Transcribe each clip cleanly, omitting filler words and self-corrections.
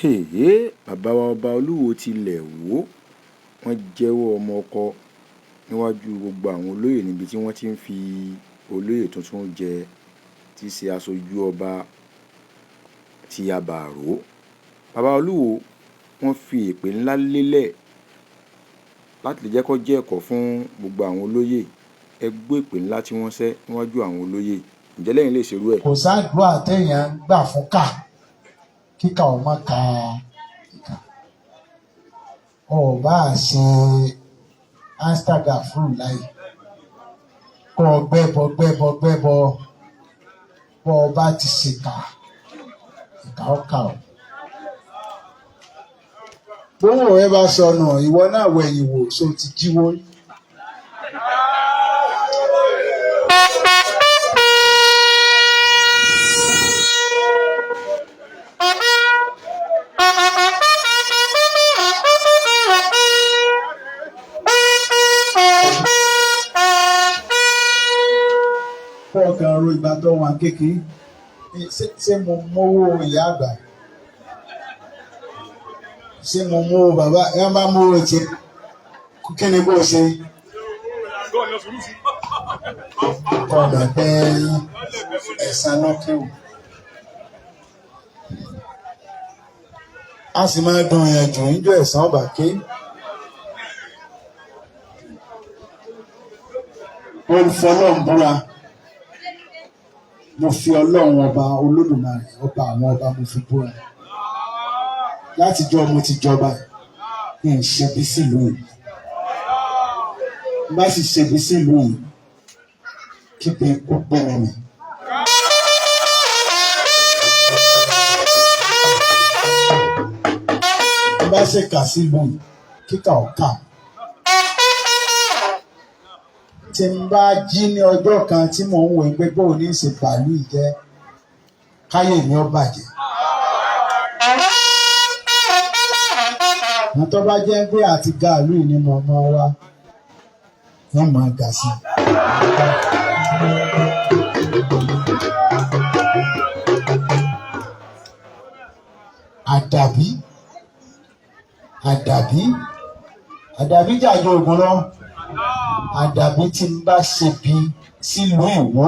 bàbá wa ọba Olúwo tilẹ̀ wò wọ́n jẹ́wọ́ ọmọ ọkọ níwájú gbogbo àwọn olóyè níbi tí wọ́n ti ń fi olóyè tuntun jẹ tí í ṣe aṣojú ọba ti Àbàró. Bàbá Olúwo wọ́n fi èpè ńlá lélẹ̀ láti lè jẹ́ kó jẹ́ ẹ̀kọ́ fún gbogbo àwọn olóyè. Ẹ gbọ́ èpè ńlá tí wọ́n ṣẹ́ níwájú àwọn olóyè. Ǹjẹ́ lẹ́yìn lè ṣerú ẹ̀? Kò sáàdúrà téèyàn gbà fún kíkà ò má ka ìkà. Ọba ṣe Instagram fún láì kọ gbẹ́bọ bọ́ ọba ti ṣèkà ìkà ọkà ọ̀. Bówó ẹ bá sọnù ìwọ náà wẹ̀yìn wò so ti jíwó. Fọ́ọ̀kan ro ìgbà tó wà kékeré ṣé mo mówó ìyá àgbà ṣé mo mówó bàbá ẹ bá mówó ti kí ni bó ṣe ọ̀nà pé ẹ̀sán náà kéwù. A sì máa dùn yẹn jù níjọ́ ẹ̀sán ọ̀bà ké. Olùfọlọ́run búra. Mo fi Ọlọ́run ọba Olódùmarè ọba àwọn ọba mo fi búra látijọ́ mo ti jọba kí n ṣebi sílùú yìí bá sì ṣebi sílùú yìí kí pé kó pẹ́rẹ́ mi. Bá ṣe kà sílùú yìí kíkà ọ̀kà. Tí n bá jí ní ọjọ́ kan tí mò ń wò pé bóun ní ṣe bàálù jẹ́ káyé mi ó bàjẹ́. Mo tó bá jẹ́ pé àti gàálù ni mo mọ wá wọ́n máa gà sí. Àdàbí jàjọ ògùn lọ. Àdàbí tí n bá ṣe bí sílùú Ìwó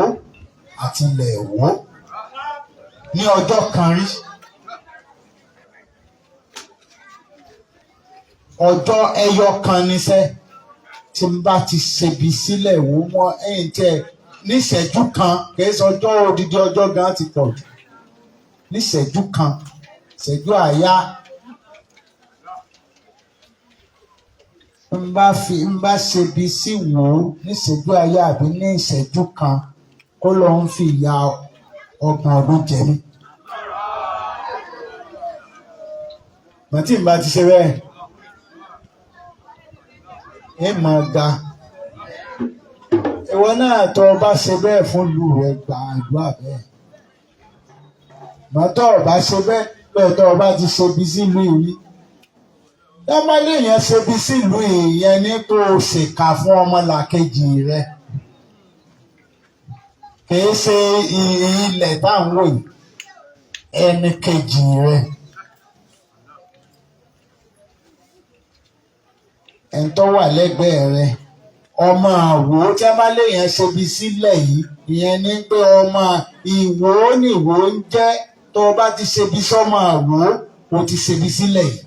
àti ilẹ̀ Ìwó ní ọjọ́ kan rí. Ọjọ́ ẹyọ kan níṣẹ́ tí n bá ti ṣe bí sílẹ̀ Ìwó wọn ẹ̀yìn tẹ̀ níṣẹ́jú kan kìí ṣe ọjọ́ odidi ọjọ́ gan ti pọ̀ jù. Níṣẹ́jú kan ìṣẹ́jú àáyá. N bá ṣe bí sí wò ó níṣẹ́jú ayé àbí ní ìṣẹ́jú kan kó lọ ń fi ìyà 30 ọdún jẹ mí. Màtí n bá ti ṣe bẹ́ẹ̀ ẹ máa ga. Ìwọ náà tó o bá ṣe bẹ́ẹ̀ fún ìlú rẹ gba àdúrà bẹ́ẹ̀. Màtọ́ o bá ṣe bẹ́ẹ̀ tó o bá ti ṣe bí sílùú ìwí. Dámálé yẹn ṣe bí sílùú ìyẹn ní kó o ṣèkà fún ọmọlàkejì rẹ. Kìí ṣe ilẹ̀ táwọn wò yìí ẹni kejì rẹ. Ẹni tó wà lẹ́gbẹ̀ẹ́ rẹ. Ọmọ Àwó Dámálé yẹn ṣe bí sílẹ̀ yìí ìyẹn ní pé ọmọ Ìwó ni Ìwó ń jẹ́ tó o bá ti ṣe bí sọ́mọ Àwó o ti ṣe bí sílẹ̀ yìí.